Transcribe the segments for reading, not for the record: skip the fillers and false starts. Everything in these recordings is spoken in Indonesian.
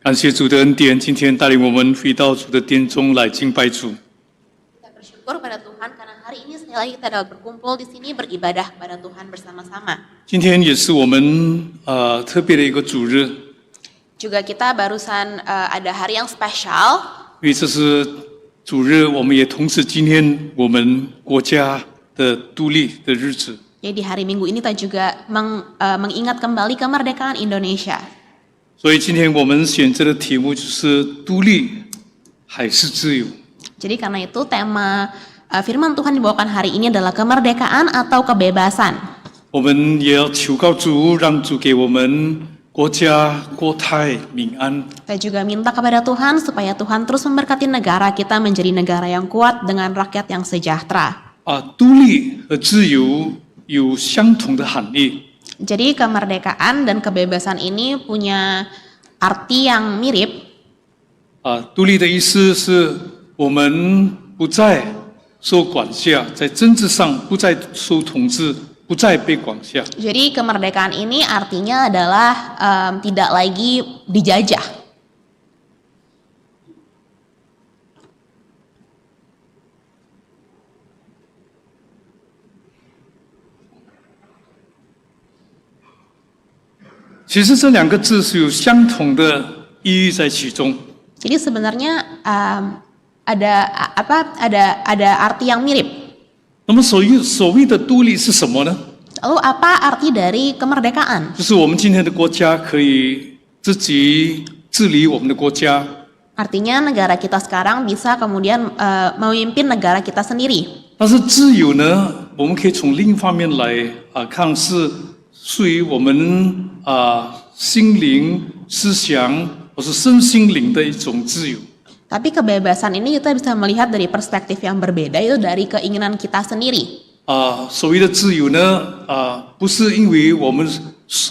感谢主的恩典，今天带领我们回到主的殿中来敬拜主。 Kita bersyukur pada Tuhan karena hari ini sekali lagi kita dapat berkumpul di sini beribadah kepada Tuhan bersama-sama. 今天也是我们特别的一个主日， Juga kita barusan ada hari yang spesial. 因为这是主日，我们也同时纪念我们国家的独立的日子。 Jadi di hari Minggu ini kita juga mengingat kembali kemerdekaan Indonesia. 所以今天我们选择的题目就是独立还是自由。 Jadi karena itu tema firman Tuhan dibawakan hari ini adalah kemerdekaan atau kebebasan. 我们也要求告主，让主给我们国家国泰民安。 Kita juga minta kepada Tuhan supaya Tuhan terus memberkati negara kita menjadi negara yang kuat dengan rakyat yang sejahtera. 独立和自由有相同的含义。 Jadi kemerdekaan dan kebebasan ini punya arti yang mirip. 独立的意思是我们不再受管辖，在政治上不再受统治，不再被管辖。 Jadi kemerdekaan ini artinya adalah tidak lagi dijajah. 其实这两个字是有相同的意义在其中。 Jadi sebenarnya ada arti yang mirip. 那么所谓的独立是什么呢？ Lalu apa arti dari kemerdekaan? 就是我们今天的国家可以自己治理我们的国家， Artinya negara kita sekarang bisa kemudian memimpin negara kita sendiri. 但是自由呢，我们可以从另一方面来看，是属于我们心灵、思想或是身心灵的一种自由。 Tapi kebebasan ini kita bisa melihat dari perspektif yang berbeda, itu dari keinginan kita sendiri. 所谓的自由呢，不是因为我们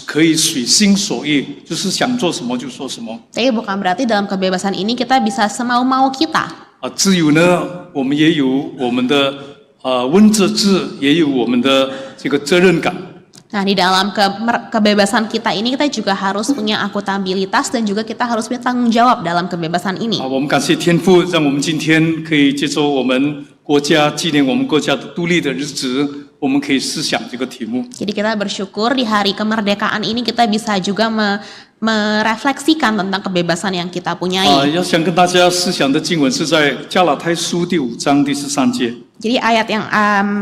可以随心所欲，就是想做什么就做什么。 Tapi bukan berarti dalam kebebasan ini kita bisa semau-mau kita. 自由呢，我们也有我们的问责制，也有我们的这个责任感。 Nah, di dalam kebebasan kita ini kita juga harus punya akuntabilitas dan juga kita harus punya tanggung jawab dalam kebebasan ini. 我们感谢天父，让我们今天可以借着我们国家纪念我们国家的独立的日子，我们可以思想这个题目。 Jadi kita bersyukur di hari kemerdekaan ini kita bisa juga merefleksikan tentang kebebasan yang kita punyai. 要想跟大家思想的经文是在加拉太书第5章第13节。 Jadi ayat yang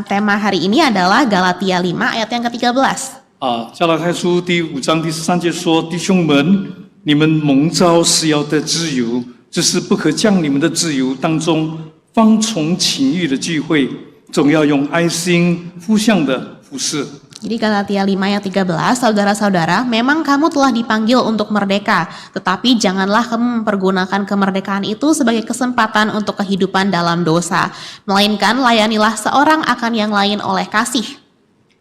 tema hari ini adalah Galatia 5 ayat yang ke-13. 加拉太书第5章第13节说：“弟兄们，你们蒙召是要得自由，只是不可将你们的自由当中放从情欲的聚会，总要用爱心互相的服侍。” Jadi Galatia 5 ayat 13, saudara-saudara, memang kamu telah dipanggil untuk merdeka, tetapi janganlah kamu mempergunakan kemerdekaan itu sebagai kesempatan untuk kehidupan dalam dosa, melainkan layanilah seorang akan yang lain oleh kasih.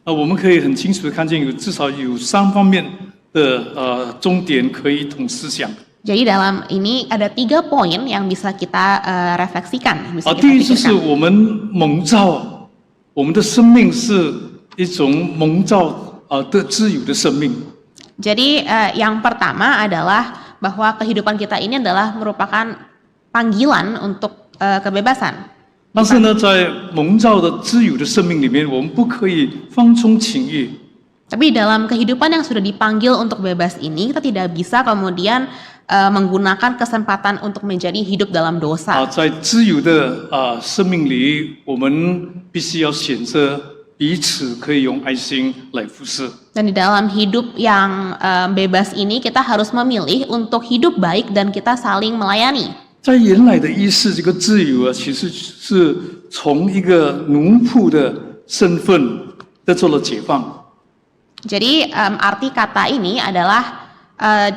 我们可以很清楚的看见至少有3方面的重点可以同思想。 Jadi dalam ini ada 3 poin yang bisa kita refleksikan, bisa 第 kita 一就是我们蒙召，我们的生命是一种蒙召的自由的生命。 Jadi yang pertama adalah bahwa kehidupan kita ini adalah merupakan panggilan untuk kebebasan. 但是呢，在蒙召的自由的生命里面，我们不可以放纵情欲。 Tapi dalam kehidupan yang sudah dipanggil untuk bebas ini, kita tidak bisa kemudian menggunakan kesempatan untuk menjadi hidup dalam dosa. 在自由的生命里，我们必须要选择彼此可以用爱心来服侍。 Dan di dalam hidup yang bebas ini, kita harus memilih untuk hidup baik dan kita saling melayani. 在原来的意识，这个自由其实是从一个奴仆的身份得做了解放。 Jadi arti kata ini adalah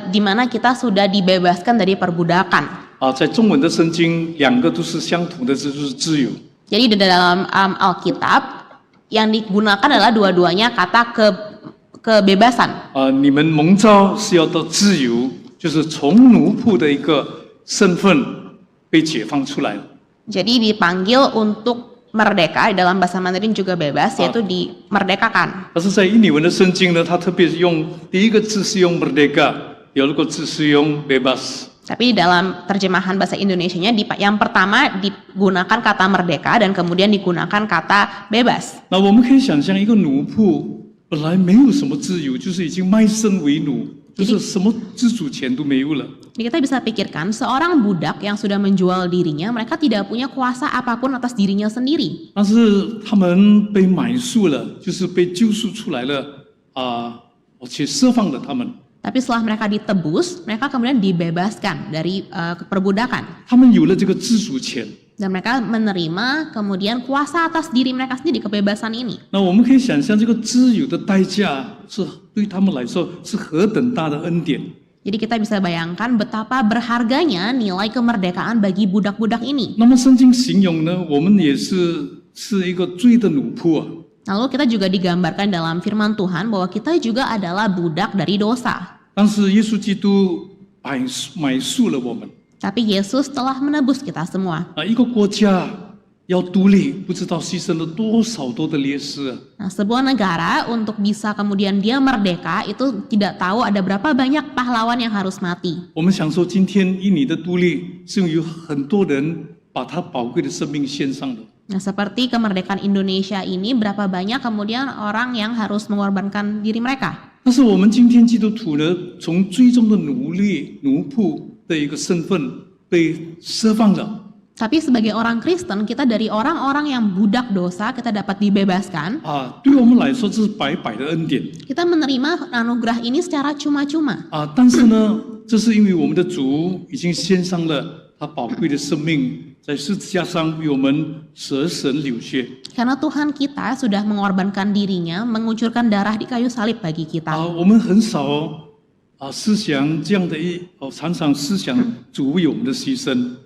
di mana kita sudah dibebaskan dari perbudakan. 在中文的圣经，2个都是相同的，这就是自由。 Jadi di dalam Alkitab yang digunakan adalah dua-duanya kata kebebasan. 你们蒙召是要到自由，就是从奴仆的一个身份被解放出来了。 Jadi dipanggil untuk merdeka, dalam bahasa Mandarin juga bebas, yaitu dimerdekakan. 但是在印尼文的圣经呢，它特别是用第一个字是用 merdeka，有一个字是用 bebas， Tapi dalam terjemahan bahasa Indonesianya yang pertama digunakan kata merdeka dan kemudian digunakan kata bebas. 那我们可以想象，一个奴仆本来没有什么自由，就是已经卖身为奴，就是什么自主权都没有了。 Jadi kita bisa pikirkan seorang budak yang sudah menjual dirinya, mereka tidak punya kuasa apapun atas dirinya sendiri. 但是他们被买赎了，就是被救赎出来了而且释放了他们。 Tapi setelah mereka ditebus, mereka kemudian dibebaskan dari perbudakan. 他们有了这个自主权。 Dan mereka menerima kemudian kuasa atas diri mereka sendiri, kebebasan ini. 那我们可以想象，这个自由的代价是对他们来说是何等大的恩典。 Jadi kita bisa bayangkan betapa berharganya nilai kemerdekaan bagi budak-budak ini. 那么圣经形容呢，我们也是一个罪的奴仆啊。 Lalu kita juga digambarkan dalam firman Tuhan bahwa kita juga adalah budak dari dosa. 但是耶稣基督买赎了我们。 Tapi Yesus telah menebus kita semua. 一个国家要独立，不知道牺牲了多少的烈士啊。 Nah, sebuah negara untuk bisa kemudian dia merdeka itu tidak tahu ada berapa banyak pahlawan yang harus mati. 我们想说，今天印尼的独立是有很多人把他宝贵的生命献上的。 Nah, seperti kemerdekaan Indonesia ini berapa banyak kemudian orang yang harus mengorbankan diri mereka. 但是我们今天基督徒呢，从最终的奴仆的一个身份被释放了。 Tapi sebagai orang Kristen, kita dari orang-orang yang budak dosa, kita dapat dibebaskan. 对我们来说这是白白的恩典。 Kita menerima anugerah ini secara cuma-cuma. 但是呢，这是因为我们的主已经献上了他宝贵的生命，在十字架上为我们舍身流血。 Karena Tuhan kita sudah mengorbankan dirinya, mengucurkan darah di kayu salib bagi kita. 我们很少思想这样的常常思想主为我们的牺牲。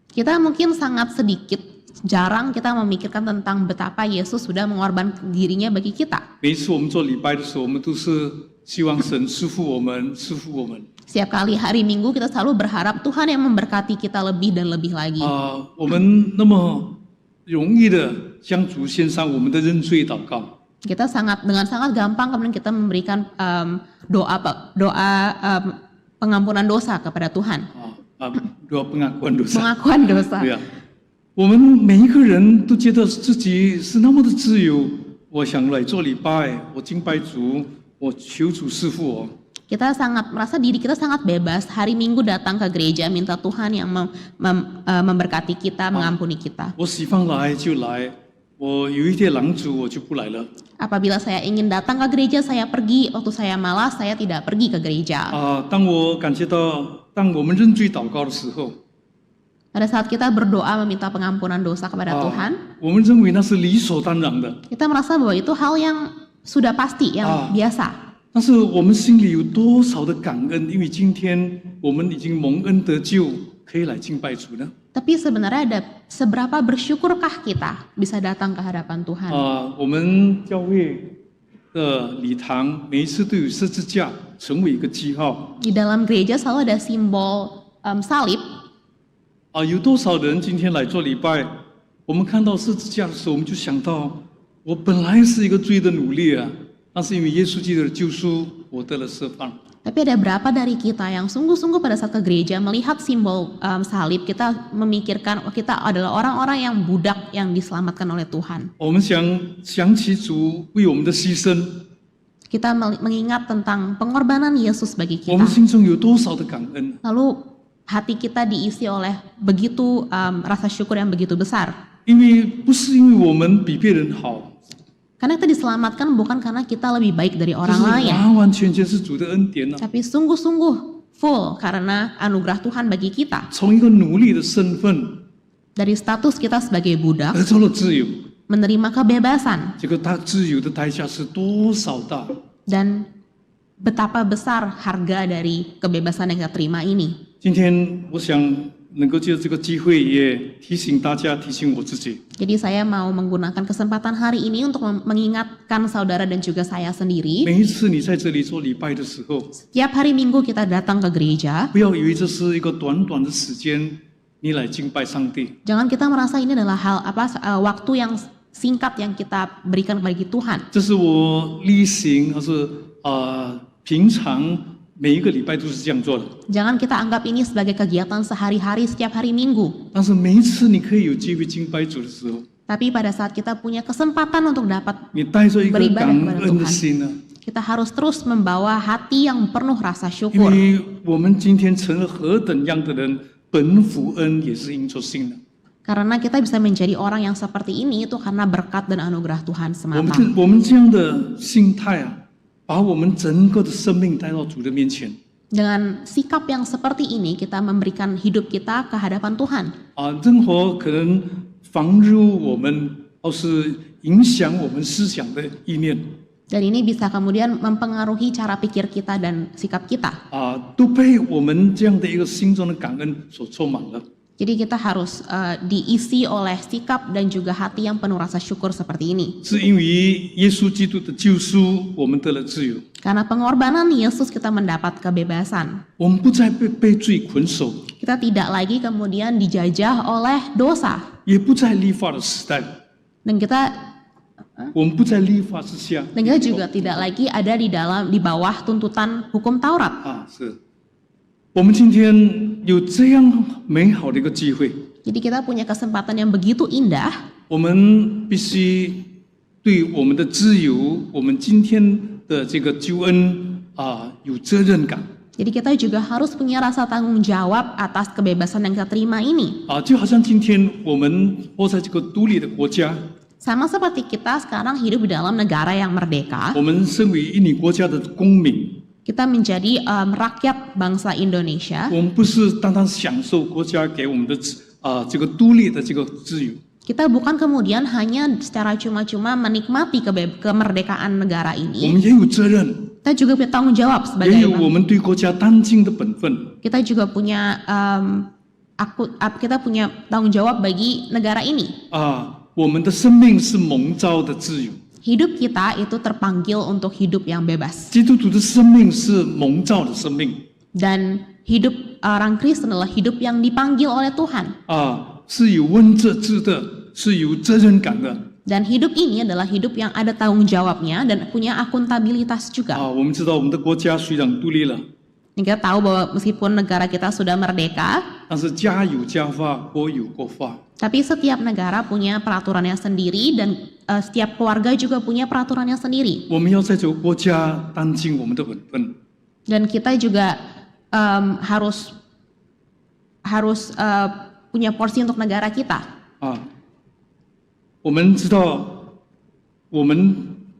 Kita mungkin sangat sedikit, jarang kita memikirkan tentang betapa Yesus sudah mengorbankan dirinya bagi kita. 每一次我们做礼拜的时候，我们都是希望神赐福我们，赐福我们。 Setiap kali hari Minggu kita selalu berharap Tuhan yang memberkati kita lebih dan lebih lagi. 我们那么容易的向主献上我们的认罪祷告。 Kita dengan sangat gampang kemudian kita memberikan doa pengampunan dosa kepada Tuhan. doa pengakuan dosa。 Pengakuan dosa. 对啊，我们每一个人都觉得自己是那么的自由。我想来做礼拜，我敬拜主，我求主赐福我。 Kita sangat merasa diri kita sangat bebas. Hari Minggu datang ke gereja minta Tuhan yang memberkati kita, mengampuni kita. 我喜欢来就来，我有一天拦阻我就不来了。 Apabila saya ingin datang ke gereja, saya pergi. Waktu saya malas, saya tidak pergi ke gereja. 当我感觉到，当我们认罪祷告的时候， Pada saat kita berdoa meminta pengampunan dosa kepada Tuhan, 我们认为那是理所当然的。 kita merasa bahwa itu hal yang sudah pasti, yang biasa. 但是我们心里有多少的感恩？因为今天我们已经蒙恩得救，可以来敬拜主呢？ Tapi sebenarnya ada seberapa bersyukurkah kita bisa datang ke hadapan Tuhan? 我们教会的礼堂每一次都有十字架，成为一个记号。 Di dalam gereja selalu ada simbol salib. 有多少人今天来做礼拜？我们看到十字架的时候，我们就想到，我本来是一个罪的奴隶啊，但是因为耶稣基督的救赎，我得了释放。 Tapi ada berapa dari kita yang sungguh-sungguh pada saat ke gereja melihat simbol salib, kita memikirkan kita adalah orang-orang yang budak yang diselamatkan oleh Tuhan. 我们想起主为我们的牺牲， Kita mengingat tentang pengorbanan Yesus bagi 我们 kita. 心中有多少的感恩？ Lalu hati kita diisi oleh begitu rasa syukur yang begitu besar. 因为不是因为我们比别人好， Karena kita diselamatkan bukan karena kita lebih baik dari 这 orang 是 lain, 完完全全是主的恩典啊！ tapi sungguh-sungguh full karena anugerah Tuhan bagi kita. 从一个奴隶的身份 Dari status kita sebagai budak, 得到了自由， menerima kebebasan, 这个自由的代价是多少大？ dan betapa besar harga dari kebebasan yang kita terima ini. 今天我想能够借这个机会，也提醒大家，提醒我自己。 Jadi saya mau menggunakan kesempatan hari ini untuk mengingatkan saudara dan juga saya sendiri. 每一次你在这里做礼拜的时候， Setiap hari Minggu kita datang ke gereja, 不要以为这是一个短短的时间，你来敬拜上帝。 jangan kita merasa ini adalah waktu yang singkat yang kita berikan bagi Tuhan. 这是我例行，还是平常每一个礼拜都是这样做的。 Jangan kita anggap ini sebagai kegiatan sehari-hari setiap hari Minggu. 但是每一次你可以有机会敬拜主的时候， Tapi pada saat kita punya kesempatan untuk dapat 你带着一个 beribadah 感 kepada 恩的 Tuhan, 心呢， kita harus terus membawa hati yang penuh rasa 因 syukur. 为我们今天成了何等样的人，本福恩也是因着信的。 Karena kita bisa menjadi orang yang seperti ini itu karena berkat dan anugerah Tuhan 我们 semata. 这样的心态啊，把我们整个的生命带到主的面前 Dengan sikap yang seperti ini kita memberikan hidup kita ke hadapan Tuhan. 啊，任何可能妨入我们或是影响我们思想的意念 Dan ini bisa kemudian mempengaruhi cara pikir kita dan sikap kita. 啊，都被我们这样的一个心中的感恩所充满了。 Jadi kita harus diisi oleh sikap dan juga hati yang penuh rasa syukur seperti ini. 是因为耶稣基督的救赎，我们得了自由， Karena pengorbanan Yesus kita mendapat kebebasan. 我们不再被罪捆锁， Kita tidak lagi kemudian dijajah oleh dosa. 也不在律法的时代， Dan kita 我们不在律法之下。 juga tidak lagi ada di bawah tuntutan hukum Taurat. 啊，是我们今天有这样美好的一个机会， Jadi kita punya kesempatan yang begitu indah. 我们必须对我们的自由，我们今天的这个救恩啊有责任感 Jadi kita juga harus punya rasa tanggung jawab atas kebebasan yang kita terima ini. 啊，就好像今天我们活在这个独立的国家， Sama seperti kita sekarang hidup di dalam negara yang merdeka. 我们身为印尼国家的公民， Kita menjadi rakyat bangsa Indonesia. 我们不是单单享受国家给我们的这个独立的这个自由， Kita bukan kemudian hanya secara cuma-cuma menikmati kemerdekaan negara 我 ini. 们也有责任， Kita juga punya tanggung jawab 也 sebagai 有我们对国家当尽的本分。 kita juga punya kita punya tanggung jawab bagi negara ini. 啊，我们的生命是蒙召的自由， Hidup kita itu terpanggil untuk hidup yang bebas. 基督徒的生命是蒙召的生命 Dan hidup orang Kristen adalah hidup yang dipanggil oleh Tuhan. 啊，是有温责制的，是有责任感的 Dan hidup ini adalah hidup yang ada tanggung jawabnya dan punya akuntabilitas juga. 啊。我们知道我们的国家虽然独立了， Dan kita tahu bahwa meskipun negara kita sudah merdeka, 但是家有家法，国有国法 tapi setiap negara punya peraturannya sendiri dan setiap keluarga juga punya peraturannya sendiri. 我们要在这个国家当尽我们的本分 Dan kita juga harus punya porsi untuk negara kita. 啊。我们知道，我们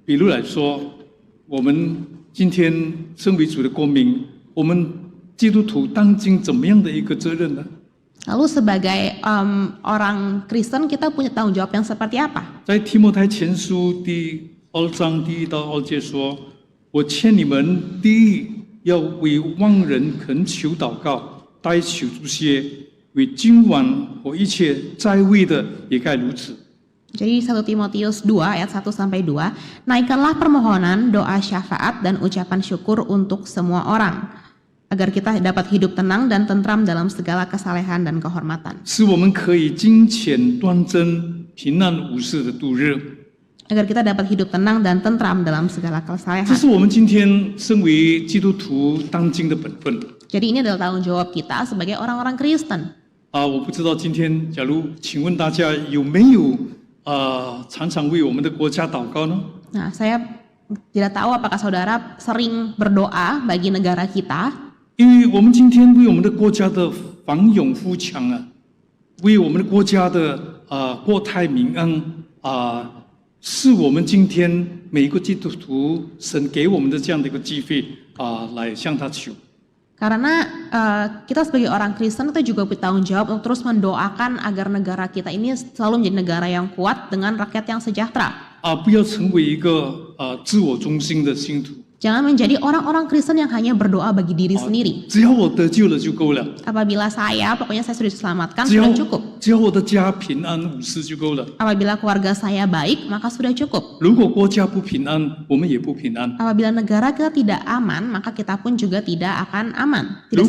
比如来说，我们今天身为主的公民，我们基督徒当尽怎么样的一个责任呢？ Lalu sebagai orang Kristen kita punya tanggung jawab yang seperti apa? 在提摩太前书第2章第1到2节说：“我劝你们，第一要为万人恳求祷告，代求这些，为君王和一切在位的也该如此。” Jadi 1 Timotius 2 ayat 1 sampai 2, naikkanlah permohonan, doa syafaat dan ucapan syukur untuk semua orang, agar kita dapat hidup tenang dan tentram dalam segala kesalehan dan kehormatan. 使我们可以金钱端正、平安无事的度日。 Agar kita dapat hidup tenang dan tentram dalam segala 这 kesalehan. 是我们今天身为基督徒当今的本分 Jadi ini adalah tanggung jawab kita sebagai orang-orang Kristen. 啊！我不知道今天，假如请问大家有没有常常为我们的国家祷告呢？ Nah, saya tidak tahu apakah saudara sering berdoa bagi negara kita. 因为我们今天为我们的国家的繁荣富强啊，为我们的国家的国泰民安是我们今天每一个基督徒神给我们的这样的一个机会来向他求。 Karena kita sebagai orang Kristen kita juga bertanggung jawab untuk terus mendoakan agar negara kita ini selalu menjadi negara yang kuat dengan rakyat yang sejahtera. 不要成为一个自我中心的信徒。 Jangan menjadi orang-orang Kristen yang hanya berdoa bagi diri sendiri. 只要我得救了就够了， Apabila pokoknya saya sudah diselamatkan, sudah cukup. 只要我的家平安无事就够了。 Apabila keluarga saya baik, maka sudah cukup. 如果国家不平安，我们也不平安。 Apabila negara kita tidak aman, maka kita pun juga tidak akan aman, tidak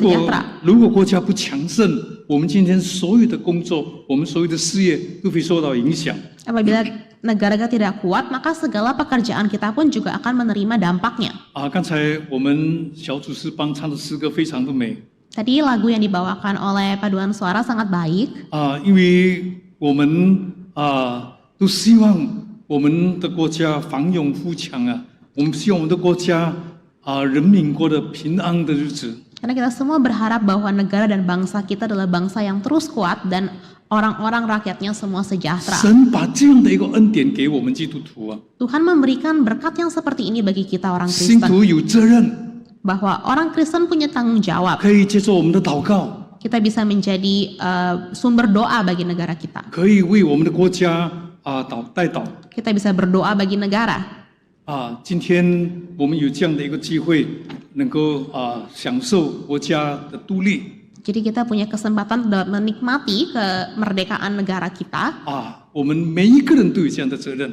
如果 sejahtera. 国家不强盛，我们今天所有的工作，我们所有的事业都会受到影响。 Apabila negara kita tidak kuat, maka segala pekerjaan kita pun juga akan menerima dampaknya. 刚才我们小组诗帮唱的诗歌非常的美 Tadi lagu yang dibawakan oleh paduan suara sangat baik. 因为我们都希望我们的国家繁荣富强我们希望我们的国家人民过得平安的日子。 Karena kita semua berharap bahwa negara dan bangsa kita adalah bangsa yang terus kuat dan orang-orang rakyatnya semua sejahtera. 神把这样的一个恩典给我们基督徒 Tuhan memberikan berkat yang seperti ini bagi kita orang 信 Kristen. 徒有责任 Bahwa orang Kristen punya tanggung jawab. 可以接受我们的祷告 Kita bisa menjadi sumber doa bagi negara kita. 可以为我们的国家代祷 Kita bisa berdoa bagi negara. 今天我们有这样的一个机会能够享受国家的独立 Jadi kita punya kesempatan dapat menikmati kemerdekaan negara kita. 我们每一个人都有这样的责任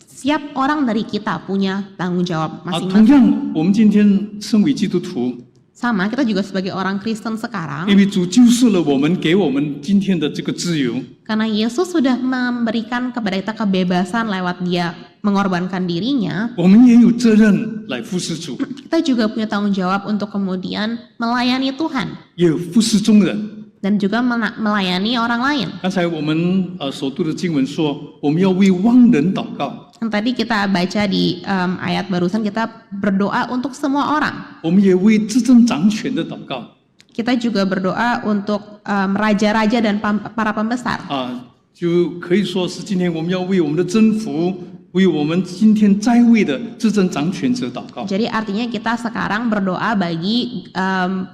Setiap orang dari kita punya tanggung jawab 同 masing-masing. 样我们今天身为基督徒 Sama, kita juga sebagai orang Kristen sekarang. 因为主救赎了我们给我们今天的这个自由 Karena Yesus sudah memberikan kepada kita kebebasan lewat dia mengorbankan dirinya, 我们也有责任来服侍主 kita juga punya tanggung jawab untuk kemudian melayani Tuhan 也服侍众人 dan juga melayani orang lain. 刚才我们所读的经文说我们要为亡人祷告 Yang tadi kita baca di ayat barusan, kita berdoa untuk semua orang. 我们也为执政掌权的祷告 Kita juga berdoa untuk raja-raja dan para pembesar. 就可以说是今天我们要为我们的征服为我们今天在位的执政掌权者祷告 Jadi artinya kita sekarang berdoa bagi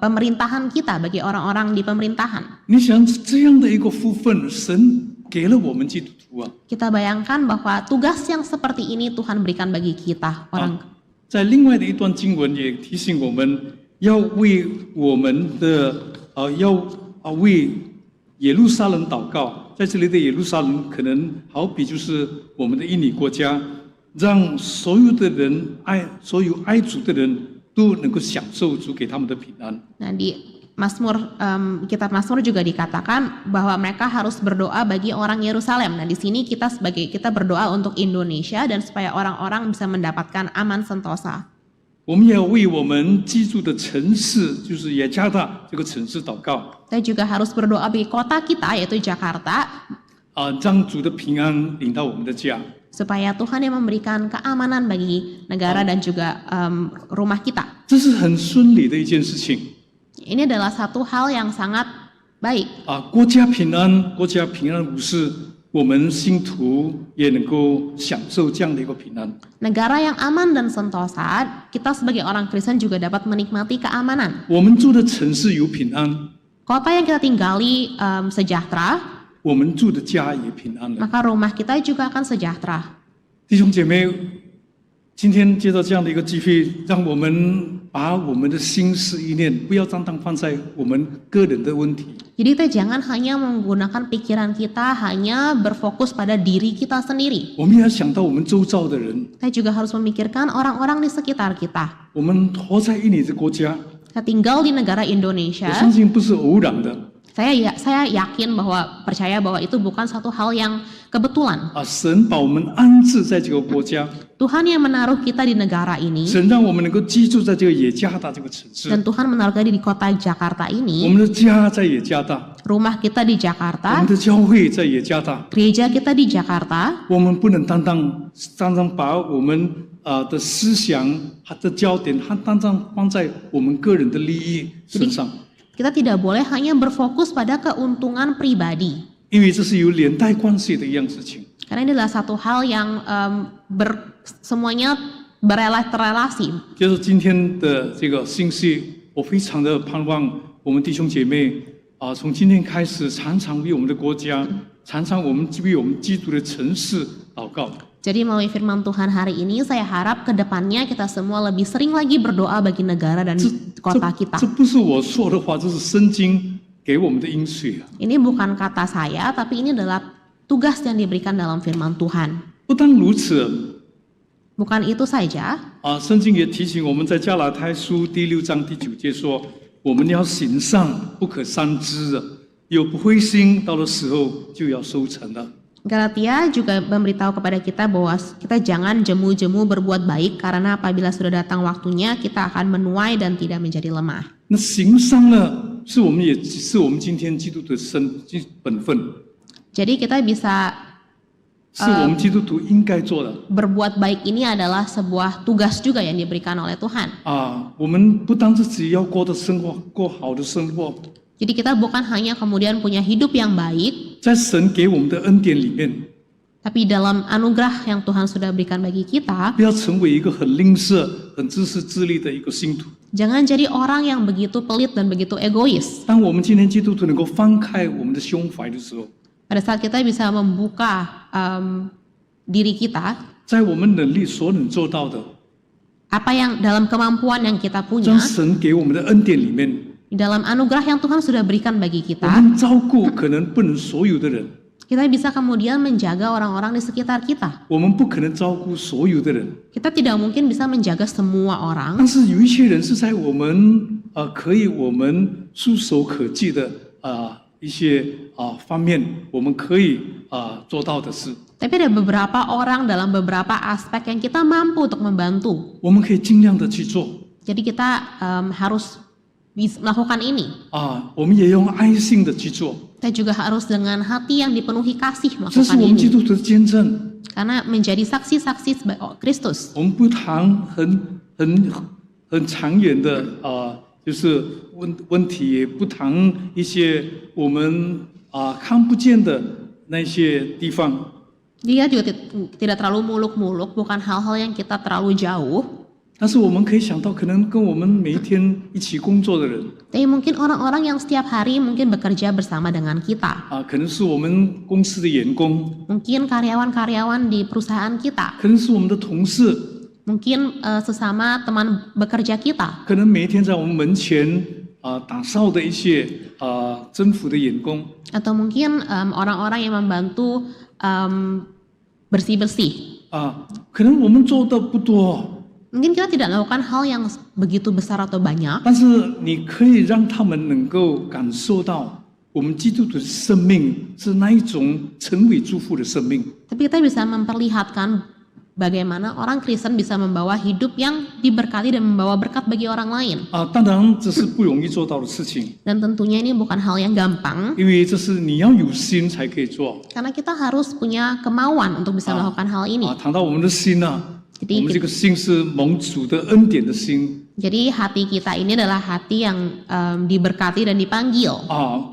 pemerintahan kita, bagi orang-orang di pemerintahan. 你想这样的一个福分神给了我们基督徒 Kita bayangkan bahwa tugas yang seperti ini Tuhan berikan bagi kita orang. 在另外的一段经文也提醒我们要为我们的要为耶路撒冷祷告，在这里的耶路撒冷可能好比就是我们的印尼国家，让所有的人所有爱主的人都能够享受主给他们的平安。 Nah, di kitab Mazmur juga dikatakan bahwa mereka harus berdoa bagi orang Yerusalem. Nah, di sini kita berdoa untuk Indonesia dan supaya orang-orang bisa mendapatkan aman sentosa. 我们也要为我们居住的城市，就是雅加达这个城市祷告。 Kita juga harus berdoa bagi kota kita yaitu Jakarta 让主的平安领到我们的家。 supaya Tuhan yang memberikan keamanan bagi negara dan juga rumah kita. 这是很顺利的一件事情。 Ini adalah satu hal yang sangat baik. 国家平安无事，我们信徒也能够享受这样的一个平安。 Negara yang aman dan sentosa, kita sebagai orang Kristen juga dapat menikmati keamanan. 我们住的城市有平安， Kota yang kita tinggali sejahtera, 我们住的家也平安了。 maka rumah kita juga akan sejahtera. 弟兄姐妹，今天接到这样的一个机会，让我们把我们的心思意念不要单单放在我们个人的问题， Jadi kita jangan hanya menggunakan pikiran kita hanya berfokus pada diri kita sendiri. 我们也要想到我们周遭的人。 Kita juga harus memikirkan orang-orang di sekitar kita. 我们活在印尼这国家， Kita tinggal di negara 我 Indonesia. 相信不是偶然的。 Saya yakin percaya bahwa itu bukan satu hal yang kebetulan. 神把我们安置在这个国家， Tuhan yang menaruh kita di negara ini 神让我们能够居住在这个雅加达这个城市。 dan Tuhan menaruh kita di kota Jakarta 我 ini, 们的家在雅加达， rumah kita di 我 Jakarta, 们的教会在雅加达， gereja kita di Jakarta. 我们不能单单把我们的思想的焦点单单放在我们个人的利益身上， Kita tidak boleh hanya berfokus pada keuntungan pribadi. 因为这是有连带关系的一样事情。 Karena ini adalah satu hal yang semuanya terrelasi. 就是今天的这个信息，我非常的盼望我们弟兄姐妹从今天开始，常常为我们的国家，常常为我们基督的城市祷告。 Jadi melalui firman Tuhan hari ini, saya harap ke depannya kita semua lebih sering lagi berdoa bagi negara dan kota kita. 这不是我说的话，这是圣经给我们的应许。 Ini bukan kata saya, tapi ini adalah tugas yang diberikan dalam firman Tuhan. 不单如此， Bukan itu saja, 圣经也提醒我们在加拉太书第6章第9节说，我们要行善，不可伤之，有不灰心，到了时候就要收成了。Galatia juga memberitahu kepada kita bahwa kita jangan jemu-jemu berbuat baik karena apabila sudah datang waktunya kita akan menuai dan tidak menjadi lemah. 那行善呢，是我们我们今天基督徒的本分， Jadi kita bisa 是我们基督徒应该做的 berbuat baik ini adalah sebuah tugas juga yang diberikan oleh Tuhan. 啊。我们不单自己要过的生活，过好的生活， Jadi kita bukan hanya kemudian punya hidup yang baik, 在神给我们的恩典里面， tapi dalam anugerah yang Tuhan sudah berikan bagi kita, 不要成为一个很吝啬、很自私自利的一个信徒。 jangan jadi orang yang begitu pelit dan begitu egois. 当我们今天基督徒能够翻开我们的胸怀的时候， Pada saat kita bisa membuka diri kita, 在我们能力所能做到的， apa yang dalam kemampuan yang kita 将 punya, 神给我们的恩典里面， di dalam anugerah yang Tuhan sudah berikan bagi 我 kita, 们照顾可能不能所有的人， kita bisa kemudian menjaga orang-orang di sekitar kita. 我们不可能照顾所有的人， Kita tidak mungkin bisa menjaga semua orang, 但是有一些人是在我们可以我们触手可及的一些方面，我们可以做到的事， tapi ada beberapa orang dalam beberapa aspek yang kita mampu untuk membantu. 我们可以尽量的去做 Jadi kita harus bisa melakukan ini. 我们也用爱心的去做， Kita juga harus dengan hati yang dipenuhi kasih 这是 melakukan 我们基 ini. 督徒的见证。 Karena menjadi saksi-saksi sebagai Kristus. 我们不谈很长远的就是问题，也不谈一些我们看不见的那些地方。 Dia juga tidak terlalu muluk-muluk, bukan hal-hal yang kita terlalu jauh. 但是我们可以想到，可能跟我们每一天一起工作的人 Tapi mungkin orang-orang yang setiap hari mungkin bekerja bersama dengan kita. 可能是我们公司的员工， Mungkin karyawan-karyawan di perusahaan kita. 可能是我们的同事， Mungkin sesama teman bekerja kita. 可能每一天在我们门前打扫的一些政府的员工， Atau mungkin orang-orang yang membantu bersih-bersih. 可能我们做的不多。 Mungkin kita tidak melakukan hal yang begitu besar atau banyak. 但是你可以让他们能够感受到，我们基督徒的生命是那一种成为祝福的生命。 Tapi kita bisa memperlihatkan bagaimana orang Kristen bisa membawa hidup yang diberkati dan membawa berkat bagi orang lain. 当然这是不容易做到的事情， Dan tentunya ini bukan hal yang gampang, 因为这是你要有心才可以做。 karena kita harus punya kemauan untuk bisa melakukan hal ini. 谈到我们的心呢， Jadi 我们这个心是蒙主的恩典的心 Jadi hati kita ini adalah hati yang diberkati dan dipanggil.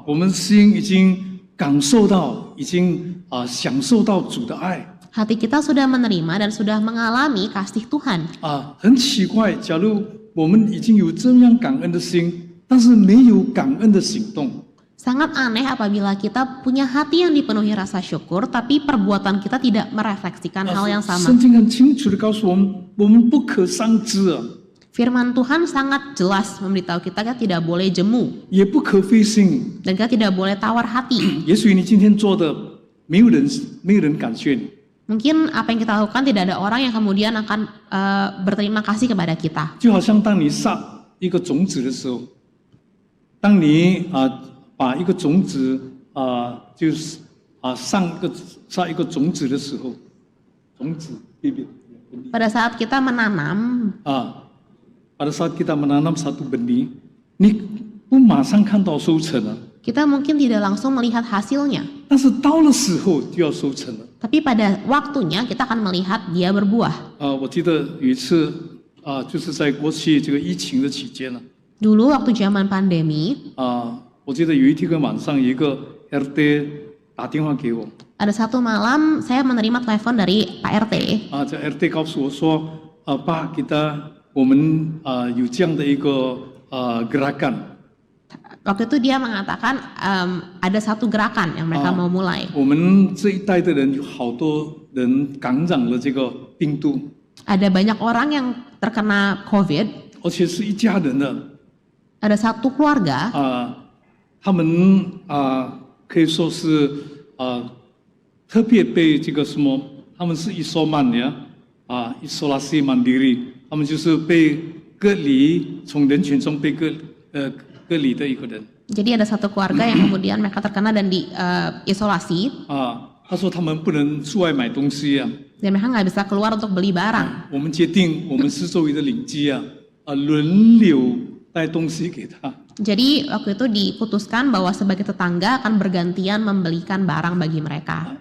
我们心已经感受到，已经享受到主的爱。 Hati kita sudah menerima dan sudah mengalami kasih Tuhan. 很奇怪，假如我们已经有这样感恩的心，但是没有感恩的行动， Sangat aneh apabila kita punya hati yang dipenuhi rasa syukur, tapi perbuatan kita tidak merefleksikan hal yang 圣 sama. 经很清楚的告诉我们不可伤之啊， Firman Tuhan sangat jelas memberitahu kita tidak boleh jemu 也不可灰心。 dan kita tidak boleh tawar hati. 也许你今天做的，没有人感谢你， Mungkin apa yang kita lakukan tidak ada orang yang kemudian akan berterima kasih kepada kita. 就好像当你撒一个种子的时候，当你把一个种子就是撒一个种子的时候，种子Pada saat kita menanam, pada saat kita menanam satu benih，你不马上看到收成了， kita mungkin tidak langsung melihat hasilnya. 但是到了时候就要收成了。 Tapi pada waktunya kita akan melihat dia berbuah. 我记得有一次就是在过去这个疫情的期间了， Dulu waktu zaman pandemi, 我记得有一天晚上，有一个 RT 打电话给我， ada satu malam saya menerima telepon dari Pak RT. 这 RT 告诉我说，爸，我们有这样的一个gerakan， Waktu itu dia mengatakan ada satu gerakan yang mereka mau mulai. 我们这一代的人有好多人感染了这个病毒， Ada banyak orang yang terkena COVID. 而且是一家人的， Ada satu keluarga. 他们可以说是特别被这个什么，他们是isoman ya，isolasi mandiri， 他们就是被隔离，从人群中被隔离的一个人。 Jadi ada satu keluarga yang kemudian mereka terkena dan diisolasi. 他说他们不能出外买东西啊， Dan mereka nggak bisa keluar untuk beli barang. 我们决定我们是周围的邻居啊，轮流带东西给他。 Jadi waktu itu diputuskan bahwa sebagai tetangga akan bergantian membelikan barang bagi mereka.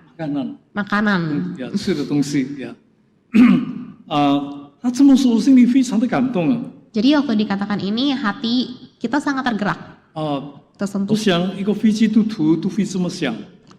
Makanan. 呀，吃的东西呀，他这么说，我心里非常的感动啊。 Jadi waktu dikatakan ini hati kita sangat tergerak, 我 tersentuh 想一个非基督徒都会这么想，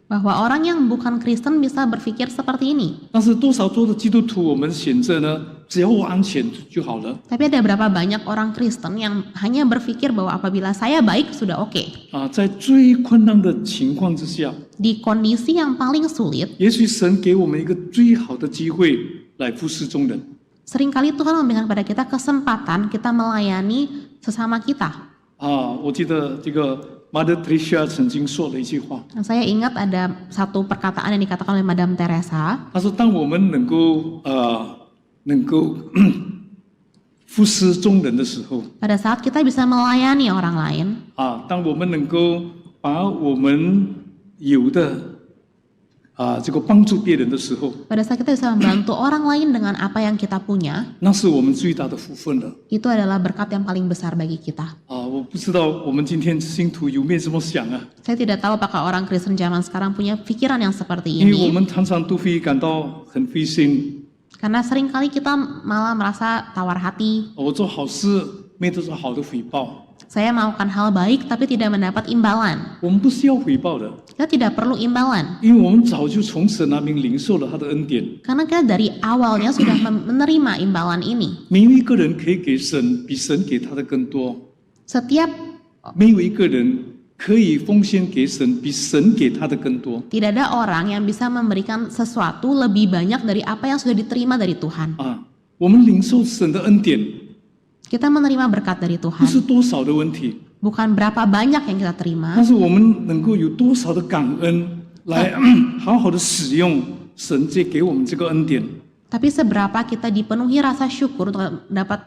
bahwa orang yang bukan Kristen bisa berpikir seperti ini. 但是多少做的基督徒，我们选择呢，只要我安全就好了。 Tapi ada berapa banyak orang Kristen yang hanya berpikir bahwa apabila saya baik sudah oke. 在最困难的情况之下， Di kondisi yang paling sulit, 也许神给我们一个最好的机会来服侍众人。 seringkali Tuhan memberikan kepada kita kesempatan kita melayani sesama kita. 我记得这个 Mother Teresa 曾经说了一句话， Nah, saya ingat ada satu perkataan yang dikatakan oleh Madam Teresa. 她说：“当我们能够服侍众人的时候， Pada saat kita bisa melayani orang lain, 当我们能够把我们有的这个帮助别人的时候， pada saat kita bisa membantu orang lain dengan apa yang kita punya, 那是我们最大的福分了。 itu adalah berkat yang paling besar bagi kita. 我不知道我们今天信徒有没有这么想啊？ Saya tidak tahu apakah orang Kristen zaman sekarang punya pikiran yang seperti 因为我 ini, 们常常都会感到很灰心， karena seringkali kita malah merasa tawar hati. 我做好事没得到好的回报， Saya melakukan hal baik tapi tidak mendapat imbalan. 我们不需要回报的， Kita tidak perlu imbalan, 因为我们早就从神那边领受了他的恩典。 karena kita dari awalnya sudah menerima imbalan ini. 没有一个人可以给神比神给他的更多， Setiap 没有一个人可以奉献给神比神给他的更多。 tidak ada orang yang bisa memberikan sesuatu lebih banyak dari apa yang sudah diterima dari Tuhan. 我们领受神的恩典， Kita menerima berkat dari 不 Tuhan, 是多少的问题， bukan berapa banyak yang kita terima, 但是我们能够有多少的感恩来好好的使用神这给我们这个恩典。 tapi seberapa kita dipenuhi rasa syukur untuk dapat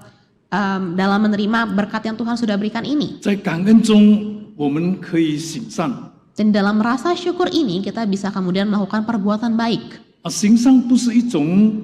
dalam menerima berkat yang Tuhan sudah berikan ini. 在感恩中，我们可以行善。 Dan dalam rasa syukur ini kita bisa kemudian melakukan perbuatan baik. 行善不是一种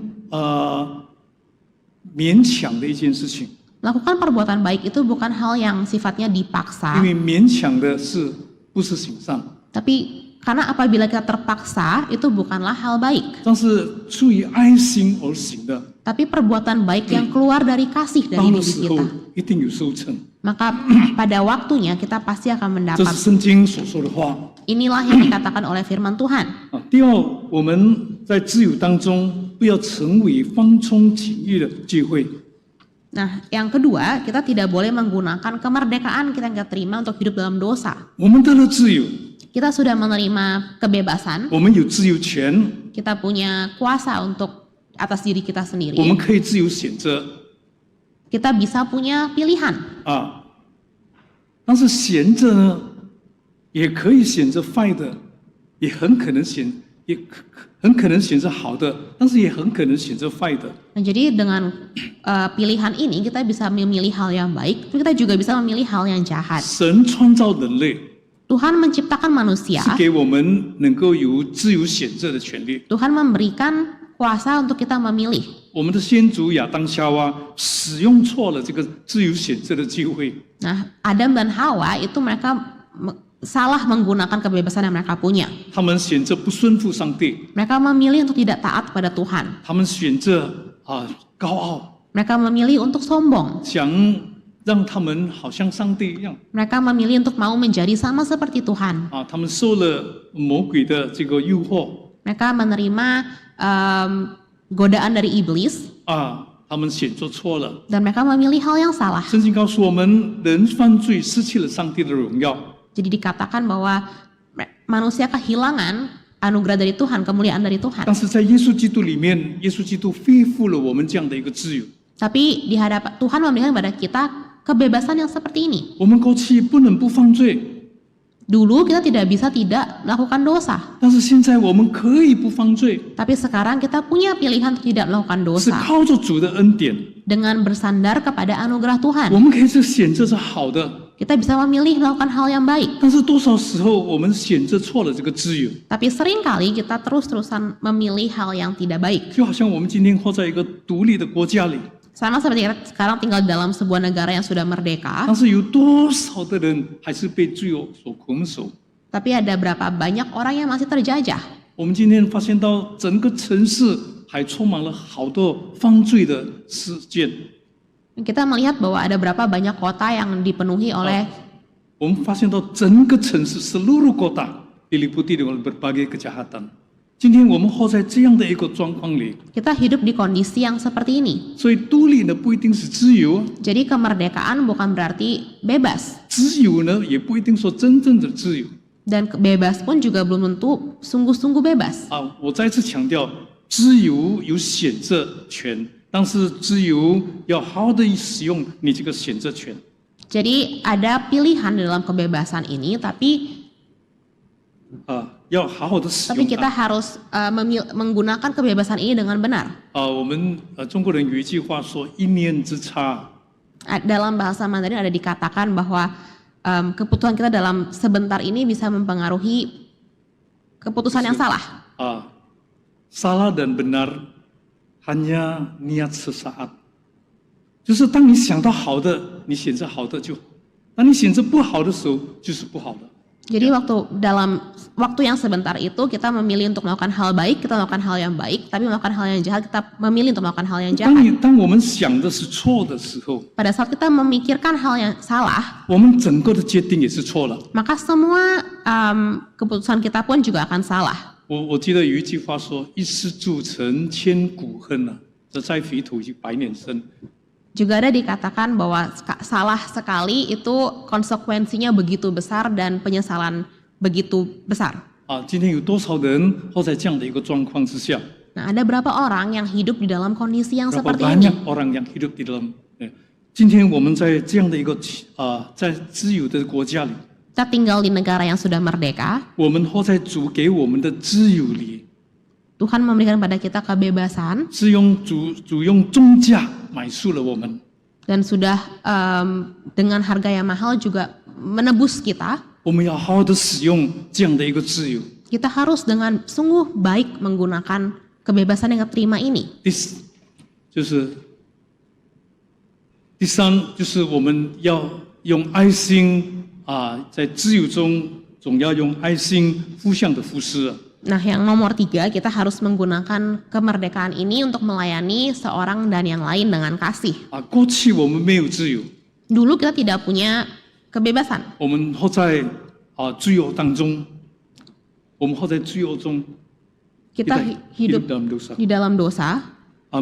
勉强的一件事情， Melakukan perbuatan baik itu bukan hal yang sifatnya 因 dipaksa, 为勉强的是不是行善？ tapi karena apabila kita terpaksa itu bukanlah hal baik. 但是出于爱心而行的， Tapi perbuatan baik yang keluar dari kasih 到 dari 了 diri 时候 kita, 一定有收成。 maka pada waktunya kita pasti akan 这 mendapat. 是圣经所说的话。 Inilah yang dikatakan oleh firman Tuhan. 第二，我们在自由当中不要成为放纵情欲的聚会。 Nah, yang kedua, kita tidak boleh menggunakan kemerdekaan kita yang kita terima untuk hidup dalam dosa. 我们得了自由， Kita sudah menerima kebebasan, 我们有自由权， kita punya kuasa untuk atas diri kita 我们 sendiri. 可以自由选择 Kita bisa punya pilihan. 但是闲着呢，也可以选择坏的，也很可能选择好的，但是也很可能选择坏的。 Nah, jadi dengan pilihan ini kita bisa memilih hal yang baik, tapi kita juga bisa memilih hal yang jahat. 神创造人类 Tuhan menciptakan manusia, 是给我们能够有自由选择的权利。 Tuhan memberikan kuasa untuk kita memilih. 我们的先祖亚当夏娃使用错了这个自由选择的机会， Nah, Adam dan Hawa itu mereka salah menggunakan kebebasan yang mereka punya. 他们选择不顺服上帝， Mereka memilih untuk tidak taat pada Tuhan. 他们选择高傲， Mereka memilih untuk sombong. 想让他们好像上帝一样 Mereka memilih untuk mau menjadi sama seperti Tuhan. 他们受了魔鬼的这个诱惑 Mereka menerima godaan dari iblis 他们选择错了。 dan mereka memilih hal yang salah. 圣经告诉我们，人犯罪失去了上帝的荣耀， Jadi dikatakan bahwa manusia kehilangan anugerah dari Tuhan, kemuliaan dari Tuhan. 但是在耶稣基督里面，耶稣基督恢复了我们这样的一个自由。 Tapi di hadapan Tuhan memberikan kepada kita kebebasan yang seperti ini. 我们过去不能不犯罪， Dulu kita tidak bisa tidak melakukan dosa. 但是现在我们可以不犯罪， Tapi sekarang kita punya pilihan untuk tidak melakukan 是 dosa 靠着主的恩典， dengan bersandar kepada anugerah 我 Tuhan. 们可以是选择是好的， Kita bisa memilih melakukan hal yang baik. 但是多少时候我们选择错了这个自由， Tapi seringkali kita terus-terusan memilih hal yang tidak baik. 就好像我们今天活在一个独立的国家里， Sama seperti kita sekarang tinggal dalam sebuah negara yang sudah merdeka, 但是有多少的人还是被罪恶所捆守？ tapi ada berapa banyak orang yang masih terjajah. 我们今天发现到整个城市还充满了好多犯罪的事件， Kita melihat bahwa ada berapa banyak kota yang dipenuhi oleh 我们发现到整个城市 seluruh kota diliputi dengan berbagai kejahatan。今天我们活在这样的一个状况里， kita hidup di kondisi yang seperti ini. 所以独立呢不一定是自由， Jadi kemerdekaan bukan berarti bebas. 自由呢也不一定说真正的自由。 Dan bebas pun juga belum tentu sungguh-sungguh bebas. 我再次强调，自由有选择权，但是自由要好好的使用你这个选择权。 Jadi ada pilihan di dalam kebebasan ini, tapi 要好好的使 tapi 用 kita 它。 harus menggunakan kebebasan ini dengan benar. 我们中国人有一句话说“一念之差”， Dalam bahasa Mandarin ada dikatakan bahwa keputusan kita dalam sebentar ini bisa mempengaruhi keputusan yang salah. salah dan benar hanya niat sesaat，就是当你想到好的，你选择好的就好；当你选择不好的时候，就是不好的。 Jadi dalam waktu yang sebentar itu kita memilih untuk melakukan hal baik, kita melakukan hal yang baik, tapi melakukan hal yang jahat kita memilih untuk melakukan hal yang jahat. 当我们想的是错的时候， Pada saat kita memikirkan hal yang salah, 我们整个的决定也是错了。 maka semua keputusan kita pun juga akan salah. 我记得有一句话说：“一失足成千古恨啊，这在匪土就百年生。” Juga ada dikatakan bahwa salah sekali itu konsekuensinya begitu besar dan penyesalan begitu besar. 今天有多少人活在这样的一个状况之下？ Nah, ada berapa orang yang hidup di dalam kondisi yang berapa seperti banyak ini? orang yang hidup di dalam？今天我们在这样的一个在自由的国家里， Kita tinggal di negara yang sudah merdeka. 我们活在主给我们的自由里， Tuhan memberikan pada kita kebebasan 是用主用重价买赎了我们。 dan sudah dengan harga yang mahal juga menebus kita. 我们要好好的使用这样的一个自由。 Kita harus dengan sungguh baik menggunakan kebebasan yang kita terima ini. 第三就是我们要用爱心在自由中总要用爱心互相的服侍。 Nah, yang nomor 3, kita harus menggunakan kemerdekaan ini untuk melayani seorang dan yang lain dengan kasih. 过去我们没有自由， Dulu kita tidak punya kebebasan. 我们活在罪恶当中，我们活在罪恶中， Kita hidup dalam dosa， di dalam dosa,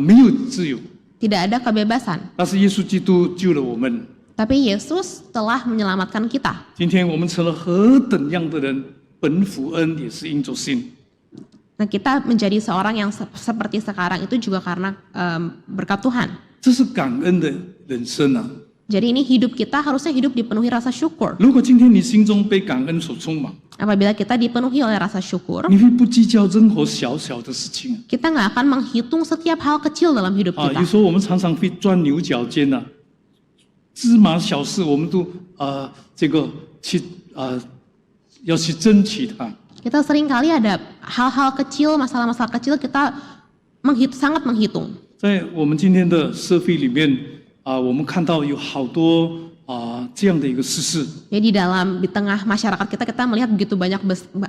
没有自由。 tidak ada kebebasan. 但是耶稣基督救了我们， Tapi Yesus telah menyelamatkan kita. 今天我们成了何等样的人，本福恩也是因着信。 Nah, kita menjadi seorang yang seperti sekarang itu juga karena berkat Tuhan. 这是感恩的人生啊！ Jadi ini hidup kita harusnya hidup dipenuhi rasa syukur. 如果今天你心中被感恩所充满， Apabila kita dipenuhi oleh rasa syukur, 你会不计较任何小小的事情 kita nggak akan menghitung setiap hal kecil dalam hidup 有 kita. 时候我们常常会钻牛角尖芝麻小事我们都要去争取它。 Kita seringkali ada hal-hal kecil, masalah-masalah kecil kita sangat menghitung. 在我们今天的社会里面我们看到有好多这样的一个事实。 Jadi di tengah masyarakat kita melihat begitu banyak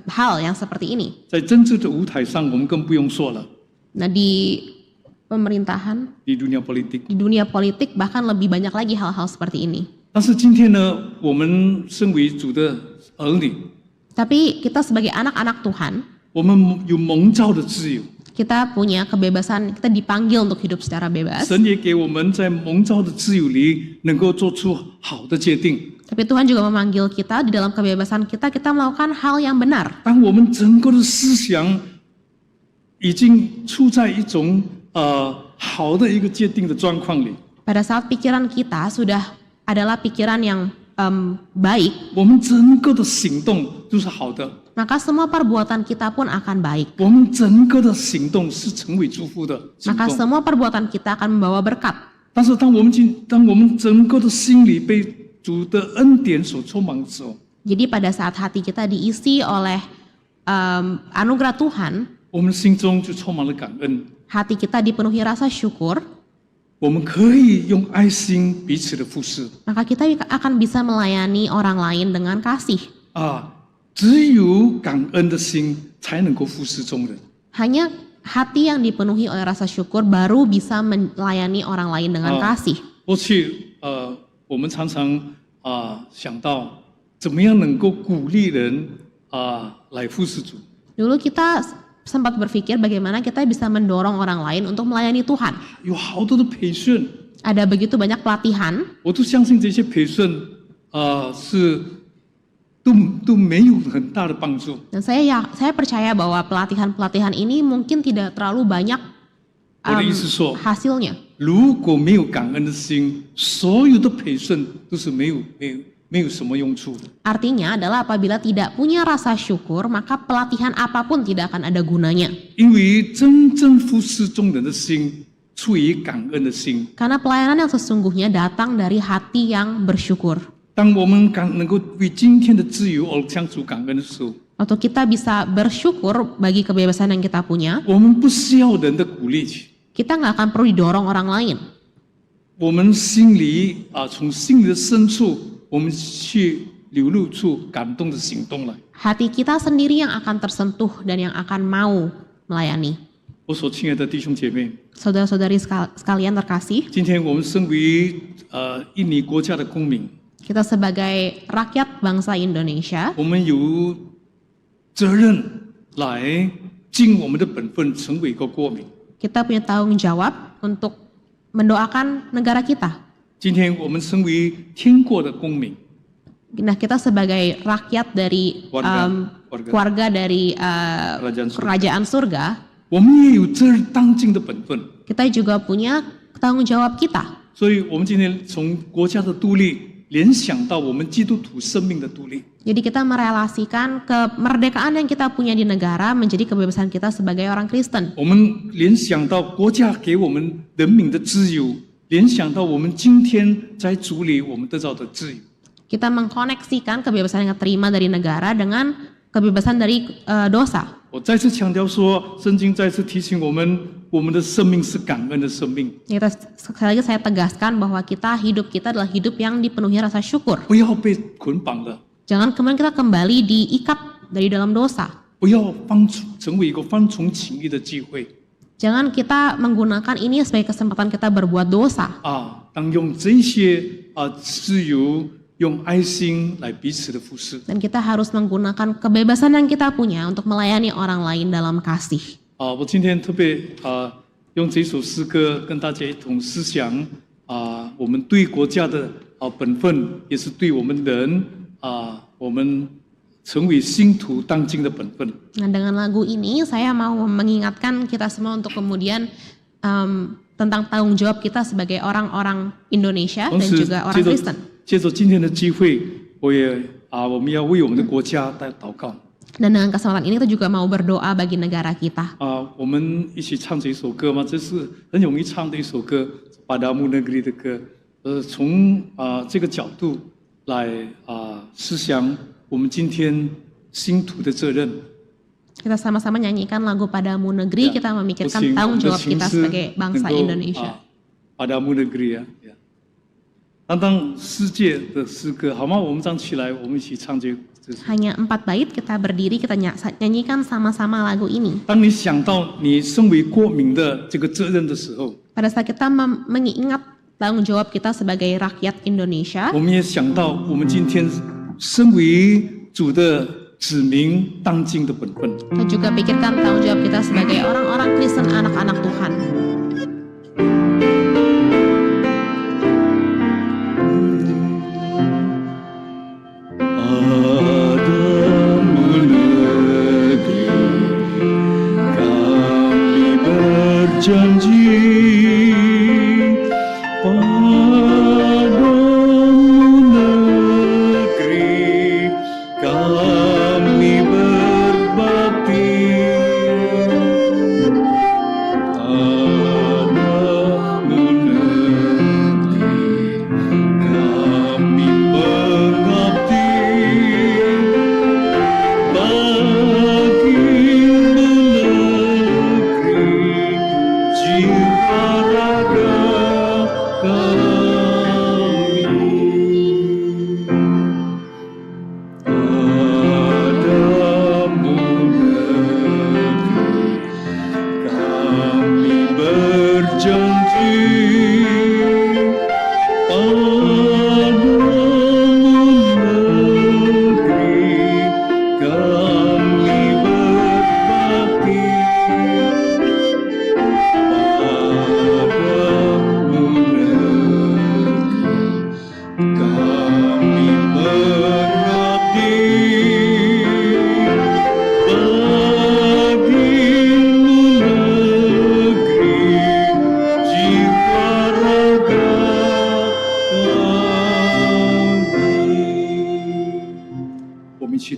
hal yang seperti ini. 在政治的舞台上，我们更不用说了。 Nah, di pemerintahan, di dunia politik， di dunia politik bahkan lebih banyak lagi hal-hal seperti ini. 但是今天呢，我们身为主的儿女， Tapi kita sebagai anak-anak Tuhan, 我们有蒙召的自由。 kita punya kebebasan, kita dipanggil untuk hidup secara bebas. 神也给我们在蒙召的自由里，能够做出好的决定。 Tapi Tuhan juga memanggil kita di dalam kebebasan kita melakukan hal yang benar. 当我们整个的思想已经处在一种好的一个决定的状况里， Pada saat pikiran kita sudah adalah pikiran yang baik, 我们整个的行动都是好的， maka semua perbuatan kita pun akan baik. 我们整个的行动是成为祝福的行 Maka 动。 semua perbuatan kita akan membawa berkat. 但是当我们整个的心里被主的恩典所充满的时候， Jadi pada saat hati kita diisi oleh anugerah Tuhan, 我们心中就充满了感恩， hati kita dipenuhi rasa syukur, 我们可以用爱心彼此的服侍 maka kita akan bisa melayani orang lain dengan kasih. 啊。只有感恩的心才能够服侍众人。 Hanya hati yang dipenuhi oleh rasa syukur baru bisa melayani orang lain dengan kasih. 过去我们常常想到怎么样能够鼓励人来服侍主。 Dulu kita sempat berpikir bagaimana kita bisa mendorong orang lain untuk melayani Tuhan. 有好多的培训， Ada begitu banyak pelatihan, 我都相信这些培训都没有很大的帮助。 dan saya percaya bahwa pelatihan-pelatihan ini mungkin tidak terlalu banyak 我的意思说， hasilnya. 如果没有感恩的心，所有的培训都是没有什么用处的。 Artinya adalah apabila tidak punya rasa syukur, maka pelatihan apapun tidak akan ada gunanya. 因为真正服侍众人的心，出于感恩的心。 Karena pelayanan yang sesungguhnya datang dari hati yang bersyukur. 当我们能够为今天的自由而向主感恩的时候， Waktu kita bisa bersyukur bagi kebebasan yang kita punya, 我们不需要人的鼓励， kita nggak akan perlu didorong orang lain. 我们心里从心里的深处，我们去流露出感动的行动来。 Hati kita sendiri yang akan tersentuh dan yang akan mau melayani. 我所亲爱的弟兄姐妹， Saudara-saudari sekalian terkasih, 今天我们身为印尼国家的公民， kita sebagai rakyat bangsa Indonesia, 我们有责任来尽我们的本分，成为一个国民。 kita punya tanggung jawab untuk mendoakan negara kita. 今天我们身为天国的公民， Nah, kita sebagai rakyat dari keluarga dari kerajaan surga, 我们也有责任当尽的本分。 kita juga punya tanggung jawab kita. 所以，我们今天从国家的独立联想到我们基督徒生命的独立。 Jadi kita merelasikan kemerdekaan yang kita punya di negara menjadi kebebasan kita sebagai orang Kristen. 我们联想到国家给我们人民的自由，联想到我们今天在主里我们得到的自由。 Kita mengkoneksikan kebebasan yang kita terima dari negara dengan kebebasan dari dosa. 我再次强调说，圣经再次提醒我们，我们的生命是感恩的生命， Sekali lagi saya tegaskan bahwa hidup kita adalah hidup yang dipenuhi rasa syukur. 不要被捆绑了， Jangan kemudian kita kembali diikat dari dalam dosa. 不要成为一个放纵情欲的机会 Jangan kita menggunakan ini sebagai kesempatan kita berbuat dosa. 当用这些自由，用爱心来彼此的服侍。 Dan kita harus menggunakan kebebasan yang kita punya untuk melayani orang lain dalam kasih. 我今天特别用这首诗歌跟大家一同思想我们对国家的本分，也是对我们人我们成为信徒当今的本分。 Nah, dengan lagu ini saya mau mengingatkan kita semua untuk kemudian tentang tanggung jawab kita sebagai orang-orang Indonesia 同 dan 时 juga orang Kristen. 借着今天的机会，我们要为我们的国家来祷告。 Dan dengan kesempatan ini kita juga mau berdoa bagi negara kita. 我们一起唱这首歌吗？这是很容易唱的一首歌，巴达木那格里的歌。从这个角度来思想我们今天信徒的责任。 Kita sama-sama nyanyikan lagu Padamu Negeri, kita memikirkan tanggung jawab kita sebagai bangsa Indonesia. Padamu Negeri 当世界的诗歌，好吗？我们站起来，我们一起唱这。 Hanya 4 bait, kita berdiri, kita nyanyikan sama-sama lagu ini. 当你想到你身为国民的这个责任的时候， Pada saat kita mengingat tanggung jawab kita sebagai rakyat Indonesia, 我们也想到我们今天身为主的子民当尽的本分。 kita juga pikirkan tanggung jawab kita sebagai orang-orang Kristen, anak-anak Tuhan.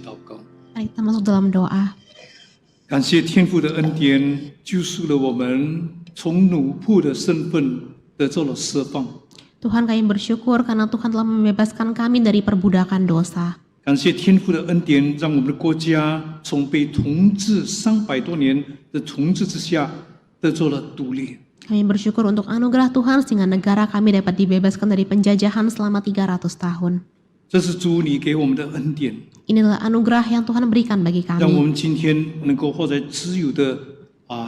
祷告。 Mari kita masuk dalam doa. 感谢天父的恩典，救赎了我们从奴仆的身份得到了释放。 Tuhan, kami bersyukur karena Tuhan telah membebaskan kami dari perbudakan dosa. 感谢天父的恩典，让我们的国家从被统治300多年的统治之下得到了独立。 Kami bersyukur untuk anugerah Tuhan sehingga negara kami dapat dibebaskan dari penjajahan selama 300 tahun. 这是主你给我们的恩典， Inilah anugerah yang Tuhan berikan bagi 让我 kami, 们今天能够活在自由的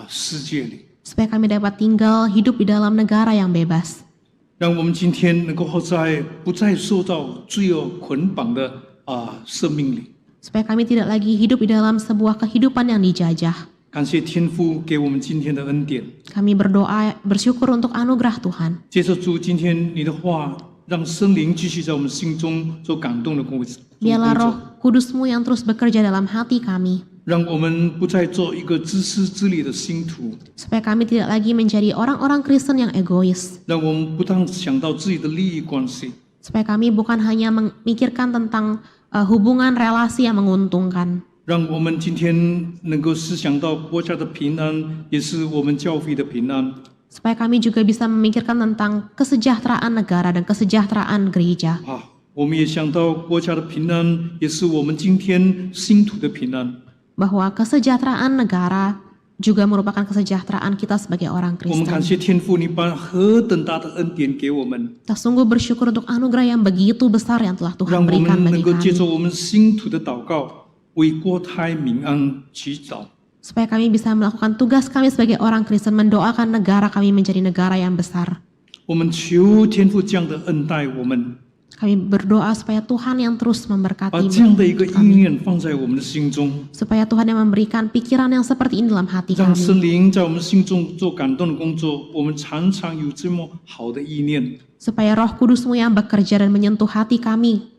世界里， supaya kami dapat tinggal hidup di dalam negara yang bebas. 让我们今天能够活在不再受到罪恶捆绑的生命里。 Supaya kami tidak lagi hidup di dalam sebuah kehidupan yang dijajah. 感谢天父给我们今天的恩典。 Kami berdoa, bersyukur untuk anugerah Tuhan. 接受主今天你的话，让圣灵继续在我们心中做感动的工作， Biarlah roh kudus-Mu yang terus bekerja dalam hati kami. 让我们不再做一个自私自利的信徒， Supaya kami tidak lagi menjadi orang-orang Kristen yang egois. 让我们不但想到自己的利益关系， Supaya kami bukan hanya memikirkan tentang hubungan relasi yang menguntungkan. 让我们今天能够思想到国家的平安，也是我们教会的平安。 Supaya kami juga bisa memikirkan tentang kesejahteraan negara dan kesejahteraan gereja. 我们也想到国家的平安，也是我们今天信徒的平安。 Bahwa kesejahteraan negara juga merupakan kesejahteraan kita sebagai orang 我们感 Kristen. 谢天父，你把何等大的恩典给我们， Kita sungguh bersyukur untuk anugerah yang begitu besar yang telah 让 Tuhan 我 berikan 们能 bagi 够借 kami. 着我们信徒的祷告，为国泰民安祈祷。 Supaya kami bisa melakukan tugas kami sebagai orang Kristen, mendoakan negara kami menjadi negara yang besar. 我们求天父这样的恩待我们， Kami berdoa supaya Tuhan yang terus 把 memberkati 这样的一个意 kami. 念放在我们的心中， Supaya Tuhan yang memberikan pikiran yang seperti ini dalam hati 让 kami. 圣灵在我们心中做感动的工作。我们常常有这么好的意念， Supaya roh kudus-Mu yang bekerja dan menyentuh hati kami.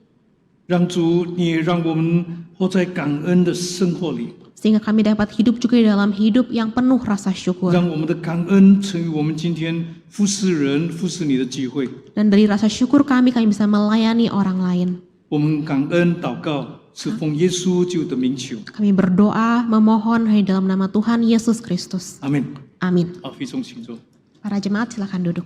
让主你也让我们活在感恩的生活里， Sehingga kami dapat hidup juga di dalam hidup yang penuh rasa syukur. 让我们的感恩成为我们今天服侍人、服侍你的机会。 Dan dari rasa syukur kami bisa melayani orang lain. 我们感恩祷告，是奉耶稣基督的名求， Kami berdoa, memohon hanya dalam nama Tuhan Yesus Kristus. 阿门。 Amin. 好，弟兄请坐。 Para jemaat silakan duduk.